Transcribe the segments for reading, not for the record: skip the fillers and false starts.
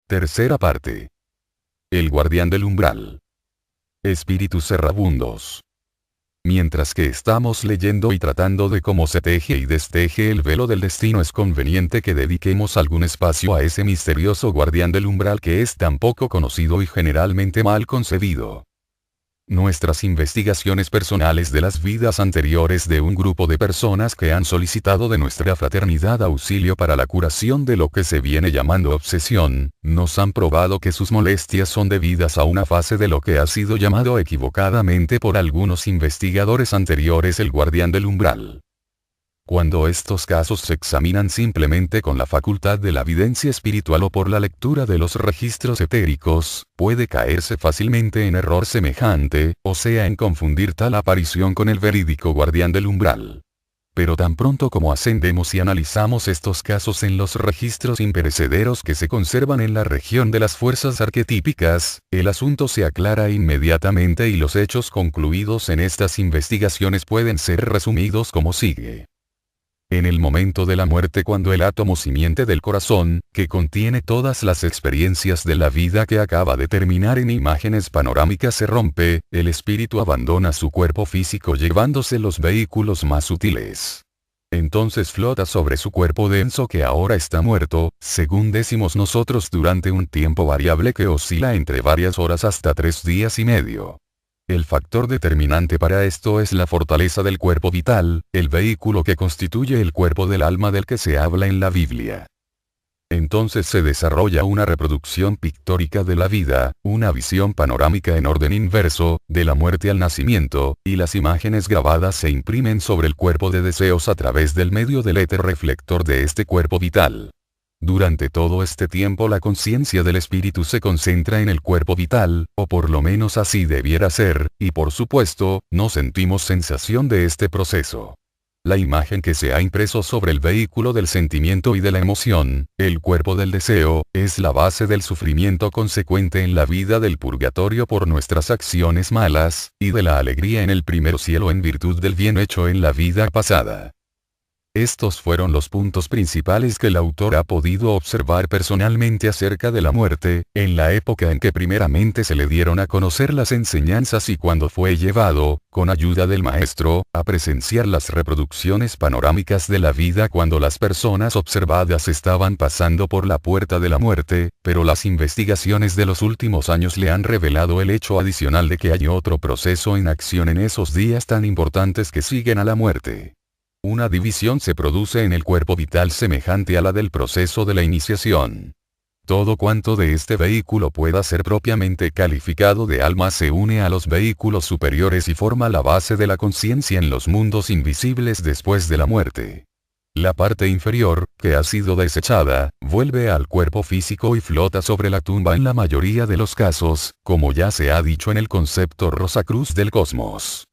Tercera parte. El guardián del umbral. Espíritus errabundos. Mientras que estamos leyendo y tratando de cómo se teje y desteje el velo del destino, es conveniente que dediquemos algún espacio a ese misterioso guardián del umbral que es tan poco conocido y generalmente mal concebido. Nuestras investigaciones personales de las vidas anteriores de un grupo de personas que han solicitado de nuestra fraternidad auxilio para la curación de lo que se viene llamando obsesión, nos han probado que sus molestias son debidas a una fase de lo que ha sido llamado equivocadamente por algunos investigadores anteriores el guardián del umbral. Cuando estos casos se examinan simplemente con la facultad de la evidencia espiritual o por la lectura de los registros etéricos, puede caerse fácilmente en error semejante, o sea en confundir tal aparición con el verídico guardián del umbral. Pero tan pronto como ascendemos y analizamos estos casos en los registros imperecederos que se conservan en la región de las fuerzas arquetípicas, el asunto se aclara inmediatamente y los hechos concluidos en estas investigaciones pueden ser resumidos como sigue. En el momento de la muerte, cuando el átomo simiente del corazón, que contiene todas las experiencias de la vida que acaba de terminar en imágenes panorámicas, se rompe, el espíritu abandona su cuerpo físico llevándose los vehículos más sutiles. Entonces flota sobre su cuerpo denso que ahora está muerto, según decimos nosotros, durante un tiempo variable que oscila entre varias horas hasta 3 días y medio. El factor determinante para esto es la fortaleza del cuerpo vital, el vehículo que constituye el cuerpo del alma del que se habla en la Biblia. Entonces se desarrolla una reproducción pictórica de la vida, una visión panorámica en orden inverso, de la muerte al nacimiento, y las imágenes grabadas se imprimen sobre el cuerpo de deseos a través del medio del éter reflector de este cuerpo vital. Durante todo este tiempo la conciencia del espíritu se concentra en el cuerpo vital, o por lo menos así debiera ser, y por supuesto, no sentimos sensación de este proceso. La imagen que se ha impreso sobre el vehículo del sentimiento y de la emoción, el cuerpo del deseo, es la base del sufrimiento consecuente en la vida del purgatorio por nuestras acciones malas, y de la alegría en el primer cielo en virtud del bien hecho en la vida pasada. Estos fueron los puntos principales que el autor ha podido observar personalmente acerca de la muerte, en la época en que primeramente se le dieron a conocer las enseñanzas y cuando fue llevado, con ayuda del maestro, a presenciar las reproducciones panorámicas de la vida cuando las personas observadas estaban pasando por la puerta de la muerte, pero las investigaciones de los últimos años le han revelado el hecho adicional de que hay otro proceso en acción en esos días tan importantes que siguen a la muerte. Una división se produce en el cuerpo vital semejante a la del proceso de la iniciación. Todo cuanto de este vehículo pueda ser propiamente calificado de alma se une a los vehículos superiores y forma la base de la conciencia en los mundos invisibles después de la muerte. La parte inferior, que ha sido desechada, vuelve al cuerpo físico y flota sobre la tumba en la mayoría de los casos, como ya se ha dicho en el concepto Rosacruz del cosmos.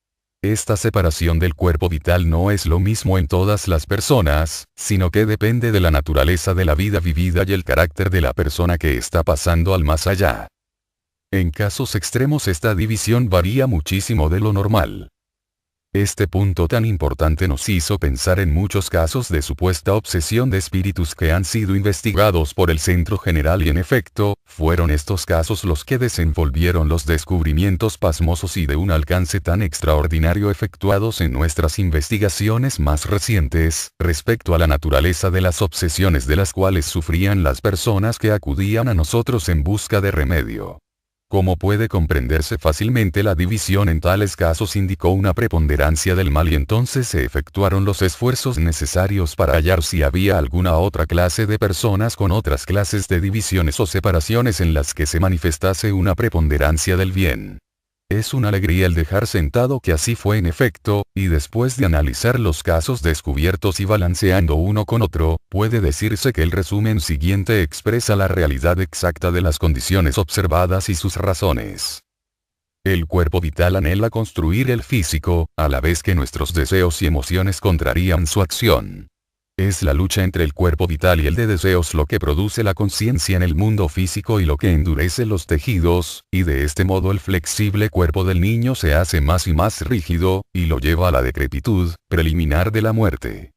Esta separación del cuerpo vital no es lo mismo en todas las personas, sino que depende de la naturaleza de la vida vivida y el carácter de la persona que está pasando al más allá. En casos extremos esta división varía muchísimo de lo normal. Este punto tan importante nos hizo pensar en muchos casos de supuesta obsesión de espíritus que han sido investigados por el Centro General y en efecto, fueron estos casos los que desenvolvieron los descubrimientos pasmosos y de un alcance tan extraordinario efectuados en nuestras investigaciones más recientes, respecto a la naturaleza de las obsesiones de las cuales sufrían las personas que acudían a nosotros en busca de remedio. Como puede comprenderse fácilmente, la división en tales casos indicó una preponderancia del mal y entonces se efectuaron los esfuerzos necesarios para hallar si había alguna otra clase de personas con otras clases de divisiones o separaciones en las que se manifestase una preponderancia del bien. Es una alegría el dejar sentado que así fue en efecto, y después de analizar los casos descubiertos y balanceando uno con otro, puede decirse que el resumen siguiente expresa la realidad exacta de las condiciones observadas y sus razones. El cuerpo vital anhela construir el físico, a la vez que nuestros deseos y emociones contrarían su acción. Es la lucha entre el cuerpo vital y el de deseos lo que produce la conciencia en el mundo físico y lo que endurece los tejidos, y de este modo el flexible cuerpo del niño se hace más y más rígido, y lo lleva a la decrepitud, preliminar de la muerte.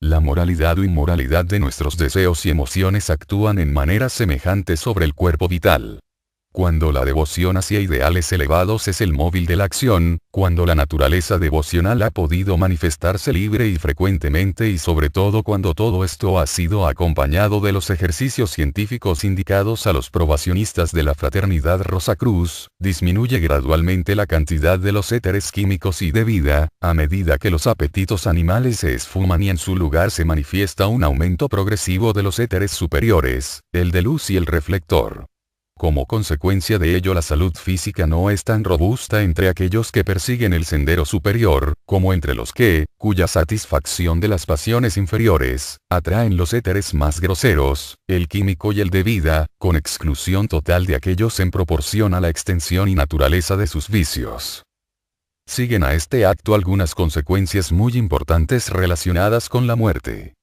La moralidad o inmoralidad de nuestros deseos y emociones actúan en manera semejante sobre el cuerpo vital. Cuando la devoción hacia ideales elevados es el móvil de la acción, cuando la naturaleza devocional ha podido manifestarse libre y frecuentemente y sobre todo cuando todo esto ha sido acompañado de los ejercicios científicos indicados a los probacionistas de la fraternidad Rosacruz, disminuye gradualmente la cantidad de los éteres químicos y de vida, a medida que los apetitos animales se esfuman y en su lugar se manifiesta un aumento progresivo de los éteres superiores, el de luz y el reflector. Como consecuencia de ello la salud física no es tan robusta entre aquellos que persiguen el sendero superior, como entre los que, cuya satisfacción de las pasiones inferiores, atraen los éteres más groseros, el químico y el de vida, con exclusión total de aquellos en proporción a la extensión y naturaleza de sus vicios. Siguen a este acto algunas consecuencias muy importantes relacionadas con la muerte.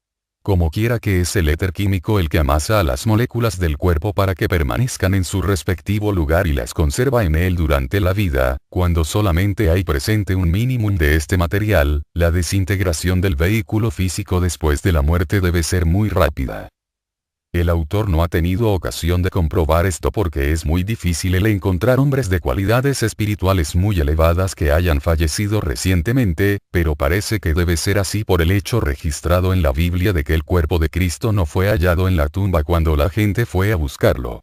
Como quiera que es el éter químico el que amasa a las moléculas del cuerpo para que permanezcan en su respectivo lugar y las conserva en él durante la vida, cuando solamente hay presente un mínimo de este material, la desintegración del vehículo físico después de la muerte debe ser muy rápida. El autor no ha tenido ocasión de comprobar esto porque es muy difícil el encontrar hombres de cualidades espirituales muy elevadas que hayan fallecido recientemente, pero parece que debe ser así por el hecho registrado en la Biblia de que el cuerpo de Cristo no fue hallado en la tumba cuando la gente fue a buscarlo.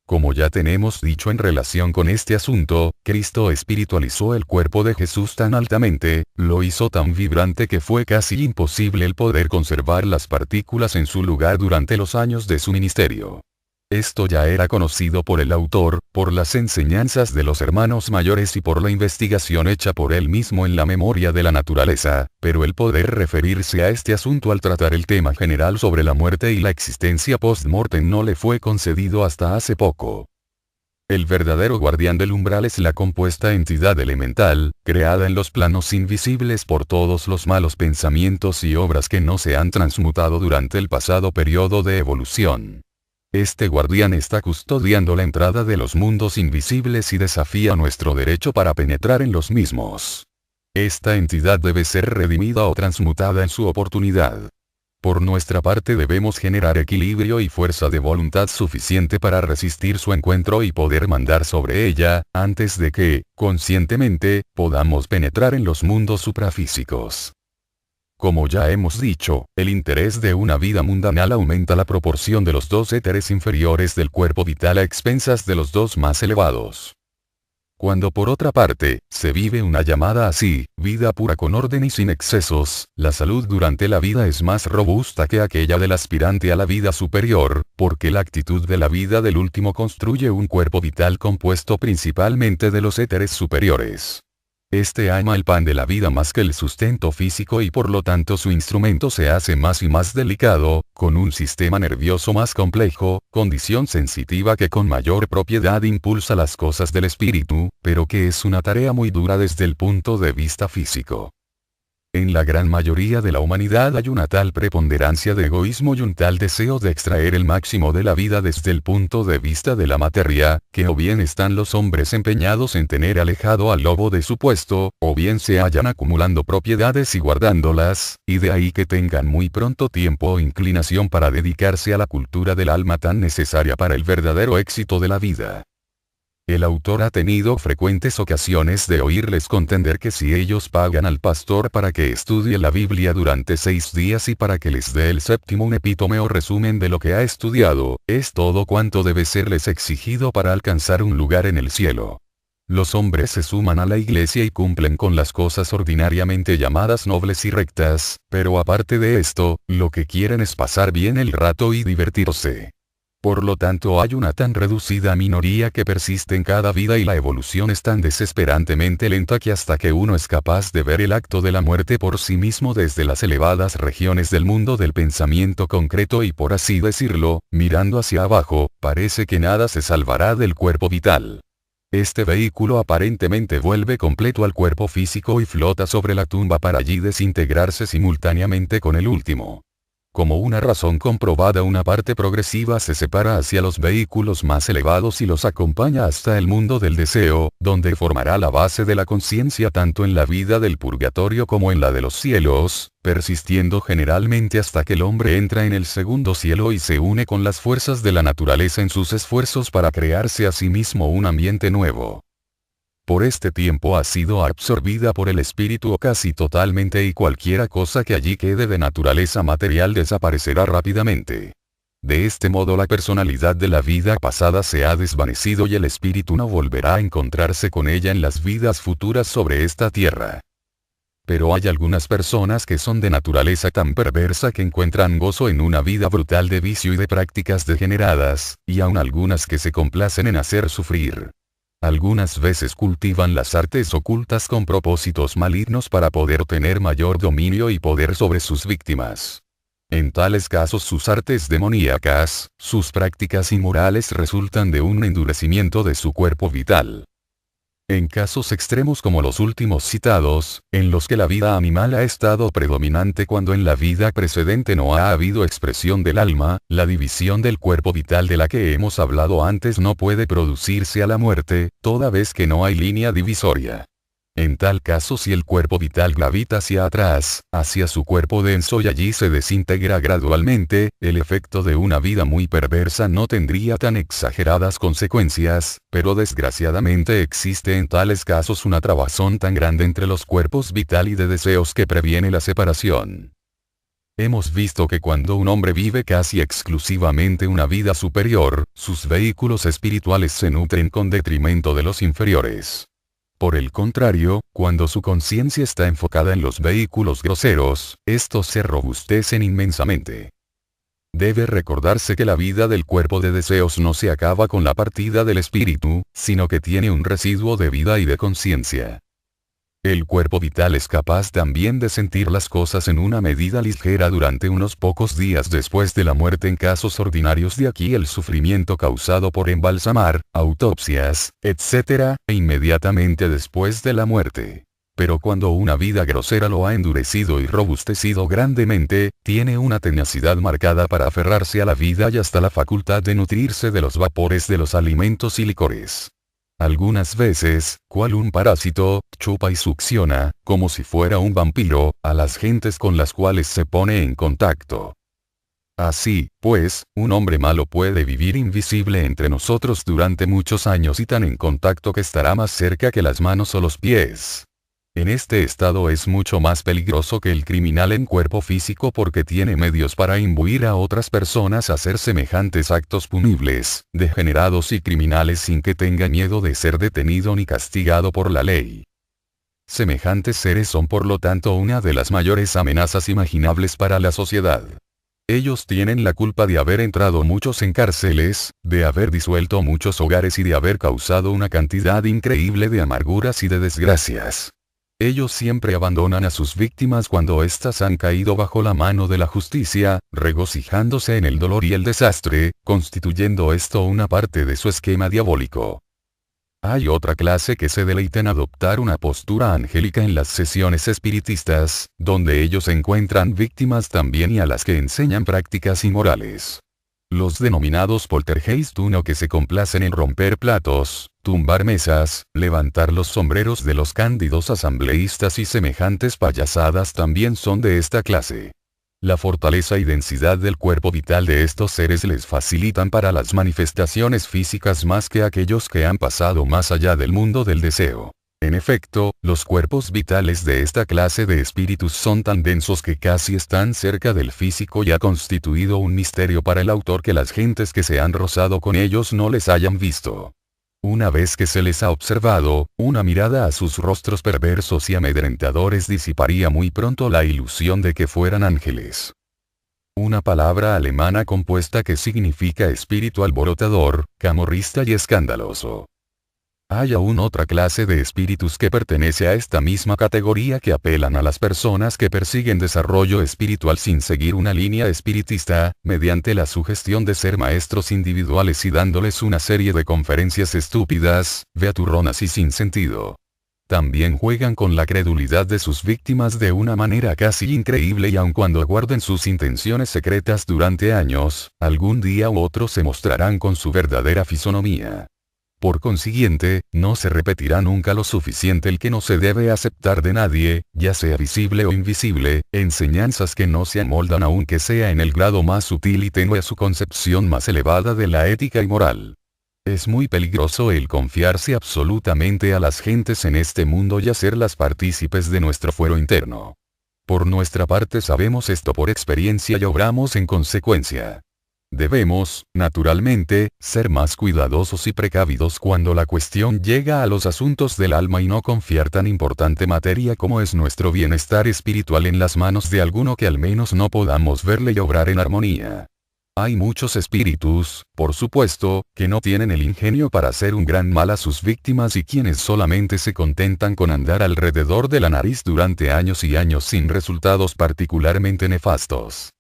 Como ya tenemos dicho en relación con este asunto, Cristo espiritualizó el cuerpo de Jesús tan altamente, lo hizo tan vibrante que fue casi imposible el poder conservar las partículas en su lugar durante los años de su ministerio. Esto ya era conocido por el autor, por las enseñanzas de los hermanos mayores y por la investigación hecha por él mismo en la memoria de la naturaleza, pero el poder referirse a este asunto al tratar el tema general sobre la muerte y la existencia post-mortem no le fue concedido hasta hace poco. El verdadero guardián del umbral es la compuesta entidad elemental, creada en los planos invisibles por todos los malos pensamientos y obras que no se han transmutado durante el pasado periodo de evolución. Este guardián está custodiando la entrada de los mundos invisibles y desafía nuestro derecho para penetrar en los mismos. Esta entidad debe ser redimida o transmutada en su oportunidad. Por nuestra parte debemos generar equilibrio y fuerza de voluntad suficiente para resistir su encuentro y poder mandar sobre ella, antes de que, conscientemente, podamos penetrar en los mundos suprafísicos. Como ya hemos dicho, el interés de una vida mundanal aumenta la proporción de los dos éteres inferiores del cuerpo vital a expensas de los dos más elevados. Cuando por otra parte, se vive una llamada así, vida pura con orden y sin excesos, la salud durante la vida es más robusta que aquella del aspirante a la vida superior, porque la actitud de la vida del último construye un cuerpo vital compuesto principalmente de los éteres superiores. Este ama el pan de la vida más que el sustento físico y por lo tanto su instrumento se hace más y más delicado, con un sistema nervioso más complejo, condición sensitiva que con mayor propiedad impulsa las cosas del espíritu, pero que es una tarea muy dura desde el punto de vista físico. En la gran mayoría de la humanidad hay una tal preponderancia de egoísmo y un tal deseo de extraer el máximo de la vida desde el punto de vista de la materia, que o bien están los hombres empeñados en tener alejado al lobo de su puesto, o bien se hallan acumulando propiedades y guardándolas, y de ahí que tengan muy pronto tiempo o inclinación para dedicarse a la cultura del alma tan necesaria para el verdadero éxito de la vida. El autor ha tenido frecuentes ocasiones de oírles contender que si ellos pagan al pastor para que estudie la Biblia durante 6 días y para que les dé el séptimo un epítome o resumen de lo que ha estudiado, es todo cuanto debe serles exigido para alcanzar un lugar en el cielo. Los hombres se suman a la iglesia y cumplen con las cosas ordinariamente llamadas nobles y rectas, pero aparte de esto, lo que quieren es pasar bien el rato y divertirse. Por lo tanto hay una tan reducida minoría que persiste en cada vida y la evolución es tan desesperantemente lenta que hasta que uno es capaz de ver el acto de la muerte por sí mismo desde las elevadas regiones del mundo del pensamiento concreto y por así decirlo, mirando hacia abajo, parece que nada se salvará del cuerpo vital. Este vehículo aparentemente vuelve completo al cuerpo físico y flota sobre la tumba para allí desintegrarse simultáneamente con el último. Como una razón comprobada, una parte progresiva se separa hacia los vehículos más elevados y los acompaña hasta el mundo del deseo, donde formará la base de la conciencia tanto en la vida del purgatorio como en la de los cielos, persistiendo generalmente hasta que el hombre entra en el segundo cielo y se une con las fuerzas de la naturaleza en sus esfuerzos para crearse a sí mismo un ambiente nuevo. Por este tiempo ha sido absorbida por el espíritu o casi totalmente, y cualquiera cosa que allí quede de naturaleza material desaparecerá rápidamente. De este modo la personalidad de la vida pasada se ha desvanecido y el espíritu no volverá a encontrarse con ella en las vidas futuras sobre esta tierra. Pero hay algunas personas que son de naturaleza tan perversa que encuentran gozo en una vida brutal de vicio y de prácticas degeneradas, y aun algunas que se complacen en hacer sufrir. Algunas veces cultivan las artes ocultas con propósitos malignos para poder tener mayor dominio y poder sobre sus víctimas. En tales casos sus artes demoníacas, sus prácticas inmorales resultan de un endurecimiento de su cuerpo vital. En casos extremos como los últimos citados, en los que la vida animal ha estado predominante cuando en la vida precedente no ha habido expresión del alma, la división del cuerpo vital de la que hemos hablado antes no puede producirse a la muerte, toda vez que no hay línea divisoria. En tal caso, si el cuerpo vital gravita hacia atrás, hacia su cuerpo denso y allí se desintegra gradualmente, el efecto de una vida muy perversa no tendría tan exageradas consecuencias, pero desgraciadamente existe en tales casos una trabazón tan grande entre los cuerpos vital y de deseos que previene la separación. Hemos visto que cuando un hombre vive casi exclusivamente una vida superior, sus vehículos espirituales se nutren con detrimento de los inferiores. Por el contrario, cuando su conciencia está enfocada en los vehículos groseros, estos se robustecen inmensamente. Debe recordarse que la vida del cuerpo de deseos no se acaba con la partida del espíritu, sino que tiene un residuo de vida y de conciencia. El cuerpo vital es capaz también de sentir las cosas en una medida ligera durante unos pocos días después de la muerte en casos ordinarios, de aquí el sufrimiento causado por embalsamar, autopsias, etc., e inmediatamente después de la muerte. Pero cuando una vida grosera lo ha endurecido y robustecido grandemente, tiene una tenacidad marcada para aferrarse a la vida y hasta la facultad de nutrirse de los vapores de los alimentos y licores. Algunas veces, cual un parásito, chupa y succiona, como si fuera un vampiro, a las gentes con las cuales se pone en contacto. Así, pues, un hombre malo puede vivir invisible entre nosotros durante muchos años y tan en contacto que estará más cerca que las manos o los pies. En este estado es mucho más peligroso que el criminal en cuerpo físico porque tiene medios para imbuir a otras personas a hacer semejantes actos punibles, degenerados y criminales sin que tenga miedo de ser detenido ni castigado por la ley. Semejantes seres son por lo tanto una de las mayores amenazas imaginables para la sociedad. Ellos tienen la culpa de haber entrado muchos en cárceles, de haber disuelto muchos hogares y de haber causado una cantidad increíble de amarguras y de desgracias. Ellos siempre abandonan a sus víctimas cuando éstas han caído bajo la mano de la justicia, regocijándose en el dolor y el desastre, constituyendo esto una parte de su esquema diabólico. Hay otra clase que se deleita en adoptar una postura angélica en las sesiones espiritistas, donde ellos encuentran víctimas también y a las que enseñan prácticas inmorales. Los denominados poltergeist, uno que se complacen en romper platos, tumbar mesas, levantar los sombreros de los cándidos asambleístas y semejantes payasadas también son de esta clase. La fortaleza y densidad del cuerpo vital de estos seres les facilitan para las manifestaciones físicas más que aquellos que han pasado más allá del mundo del deseo. En efecto, los cuerpos vitales de esta clase de espíritus son tan densos que casi están cerca del físico y ha constituido un misterio para el autor que las gentes que se han rozado con ellos no les hayan visto. Una vez que se les ha observado, una mirada a sus rostros perversos y amedrentadores disiparía muy pronto la ilusión de que fueran ángeles. Una palabra alemana compuesta que significa espíritu alborotador, camorrista y escandaloso. Hay aún otra clase de espíritus que pertenece a esta misma categoría que apelan a las personas que persiguen desarrollo espiritual sin seguir una línea espiritista, mediante la sugestión de ser maestros individuales y dándoles una serie de conferencias estúpidas, beaturronas y sin sentido. También juegan con la credulidad de sus víctimas de una manera casi increíble y aun cuando guarden sus intenciones secretas durante años, algún día u otro se mostrarán con su verdadera fisonomía. Por consiguiente, no se repetirá nunca lo suficiente el que no se debe aceptar de nadie, ya sea visible o invisible, enseñanzas que no se amoldan aunque sea en el grado más sutil y tenue a su concepción más elevada de la ética y moral. Es muy peligroso el confiarse absolutamente a las gentes en este mundo y hacerlas partícipes de nuestro fuero interno. Por nuestra parte sabemos esto por experiencia y obramos en consecuencia. Debemos, naturalmente, ser más cuidadosos y precavidos cuando la cuestión llega a los asuntos del alma y no confiar tan importante materia como es nuestro bienestar espiritual en las manos de alguno que al menos no podamos verle y obrar en armonía. Hay muchos espíritus, por supuesto, que no tienen el ingenio para hacer un gran mal a sus víctimas y quienes solamente se contentan con andar alrededor de la nariz durante años y años sin resultados particularmente nefastos.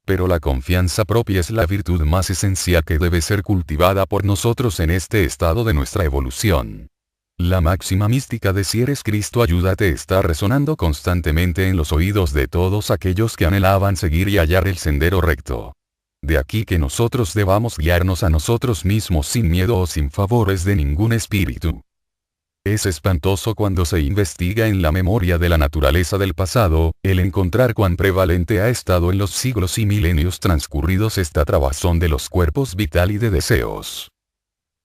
Pero la confianza propia es la virtud más esencial que debe ser cultivada por nosotros en este estado de nuestra evolución. La máxima mística de si eres Cristo ayúdate está resonando constantemente en los oídos de todos aquellos que anhelaban seguir y hallar el sendero recto. De aquí que nosotros debamos guiarnos a nosotros mismos sin miedo o sin favores de ningún espíritu. Es espantoso cuando se investiga en la memoria de la naturaleza del pasado, el encontrar cuán prevalente ha estado en los siglos y milenios transcurridos esta trabazón de los cuerpos vital y de deseos.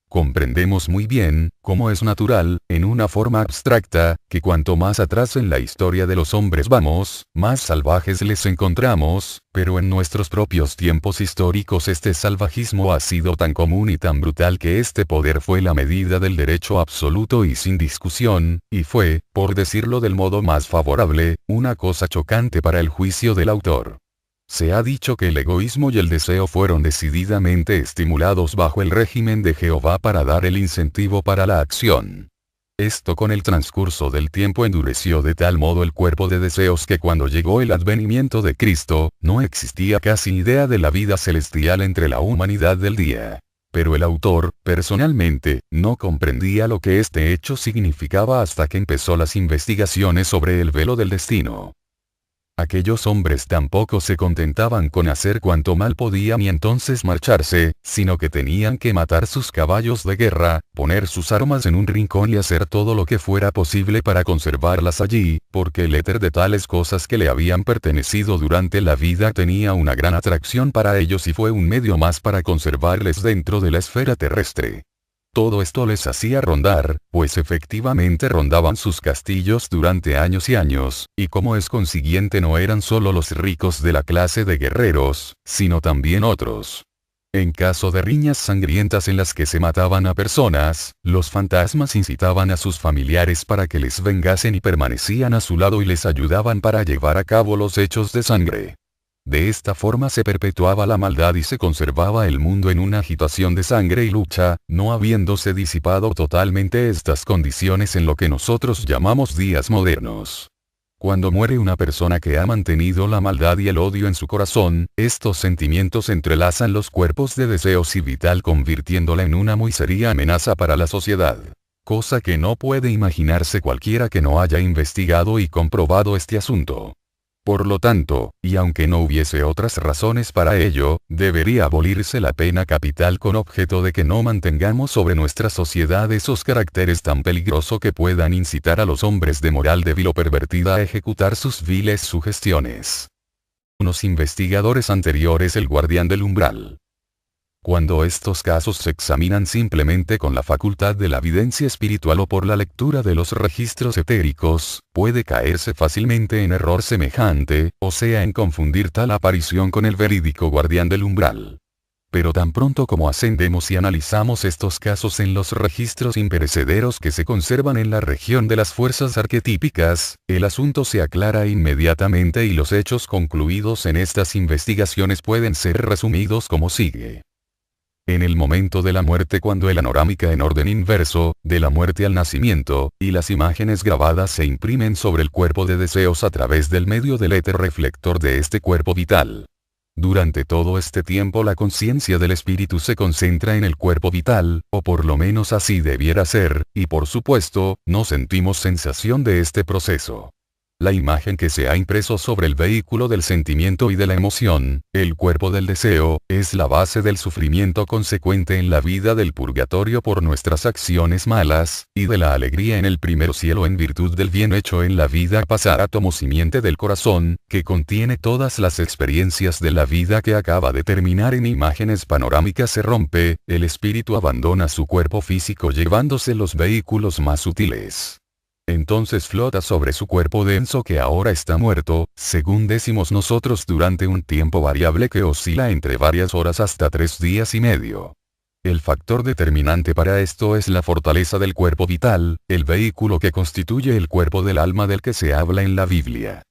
Comprendemos muy bien, como es natural, en una forma abstracta, que cuanto más atrás en la historia de los hombres vamos, más salvajes les encontramos, pero en nuestros propios tiempos históricos este salvajismo ha sido tan común y tan brutal que este poder fue la medida del derecho absoluto y sin discusión, y fue, por decirlo del modo más favorable, una cosa chocante para el juicio del autor. Se ha dicho que el egoísmo y el deseo fueron decididamente estimulados bajo el régimen de Jehová para dar el incentivo para la acción. Esto con el transcurso del tiempo endureció de tal modo el cuerpo de deseos que cuando llegó el advenimiento de Cristo, no existía casi idea de la vida celestial entre la humanidad del día. Pero el autor, personalmente, no comprendía lo que este hecho significaba hasta que empezó las investigaciones sobre el velo del destino. Aquellos hombres tampoco se contentaban con hacer cuanto mal podían y entonces marcharse, sino que tenían que matar sus caballos de guerra, poner sus armas en un rincón y hacer todo lo que fuera posible para conservarlas allí, porque el éter de tales cosas que le habían pertenecido durante la vida tenía una gran atracción para ellos y fue un medio más para conservarles dentro de la esfera terrestre. Todo esto les hacía rondar, pues efectivamente rondaban sus castillos durante años y años, y como es consiguiente no eran solo los ricos de la clase de guerreros, sino también otros. En caso de riñas sangrientas en las que se mataban a personas, los fantasmas incitaban a sus familiares para que les vengasen y permanecían a su lado y les ayudaban para llevar a cabo los hechos de sangre. De esta forma se perpetuaba la maldad y se conservaba el mundo en una agitación de sangre y lucha, no habiéndose disipado totalmente estas condiciones en lo que nosotros llamamos días modernos. Cuando muere una persona que ha mantenido la maldad y el odio en su corazón, estos sentimientos entrelazan los cuerpos de deseos y vital convirtiéndola en una muy seria amenaza para la sociedad. Cosa que no puede imaginarse cualquiera que no haya investigado y comprobado este asunto. Por lo tanto, y aunque no hubiese otras razones para ello, debería abolirse la pena capital con objeto de que no mantengamos sobre nuestra sociedad esos caracteres tan peligrosos que puedan incitar a los hombres de moral débil o pervertida a ejecutar sus viles sugestiones. Unos investigadores anteriores el guardián del umbral. Cuando estos casos se examinan simplemente con la facultad de la evidencia espiritual o por la lectura de los registros etéricos, puede caerse fácilmente en error semejante, o sea en confundir tal aparición con el verídico guardián del umbral. Pero tan pronto como ascendemos y analizamos estos casos en los registros imperecederos que se conservan en la región de las fuerzas arquetípicas, el asunto se aclara inmediatamente y los hechos concluidos en estas investigaciones pueden ser resumidos como sigue. En el momento de la muerte cuando el anorámica en orden inverso, de la muerte al nacimiento, y las imágenes grabadas se imprimen sobre el cuerpo de deseos a través del medio del éter reflector de este cuerpo vital. Durante todo este tiempo la conciencia del espíritu se concentra en el cuerpo vital, o por lo menos así debiera ser, y por supuesto, no sentimos sensación de este proceso. La imagen que se ha impreso sobre el vehículo del sentimiento y de la emoción, el cuerpo del deseo, es la base del sufrimiento consecuente en la vida del purgatorio por nuestras acciones malas, y de la alegría en el primer cielo en virtud del bien hecho en la vida pasada. Átomo simiente del corazón, que contiene todas las experiencias de la vida que acaba de terminar en imágenes panorámicas se rompe, el espíritu abandona su cuerpo físico llevándose los vehículos más sutiles. Entonces flota sobre su cuerpo denso que ahora está muerto, según decimos nosotros, durante un tiempo variable que oscila entre varias horas hasta 3 días y medio. El factor determinante para esto es la fortaleza del cuerpo vital, el vehículo que constituye el cuerpo del alma del que se habla en la Biblia.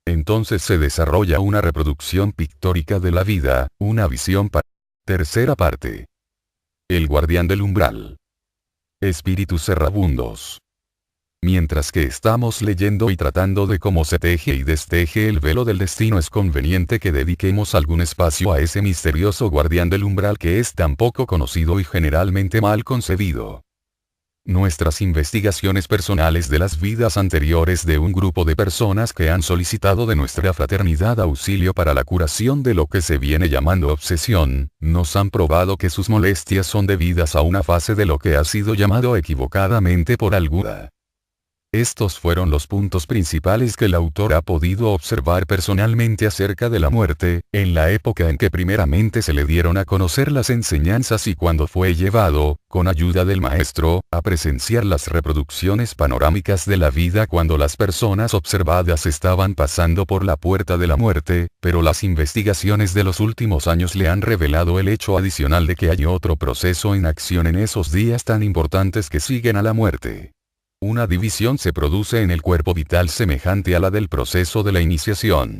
Entonces se desarrolla una reproducción pictórica de la vida, una visión para... Tercera parte. El guardián del umbral. Espíritus errabundos. Mientras que estamos leyendo y tratando de cómo se teje y desteje el velo del destino, es conveniente que dediquemos algún espacio a ese misterioso guardián del umbral que es tan poco conocido y generalmente mal concebido. Nuestras investigaciones personales de las vidas anteriores de un grupo de personas que han solicitado de nuestra fraternidad auxilio para la curación de lo que se viene llamando obsesión, nos han probado que sus molestias son debidas a una fase de lo que ha sido llamado equivocadamente por alguna. Estos fueron los puntos principales que el autor ha podido observar personalmente acerca de la muerte, en la época en que primeramente se le dieron a conocer las enseñanzas y cuando fue llevado, con ayuda del maestro, a presenciar las reproducciones panorámicas de la vida cuando las personas observadas estaban pasando por la puerta de la muerte, pero las investigaciones de los últimos años le han revelado el hecho adicional de que hay otro proceso en acción en esos días tan importantes que siguen a la muerte. Una división se produce en el cuerpo vital semejante a la del proceso de la iniciación.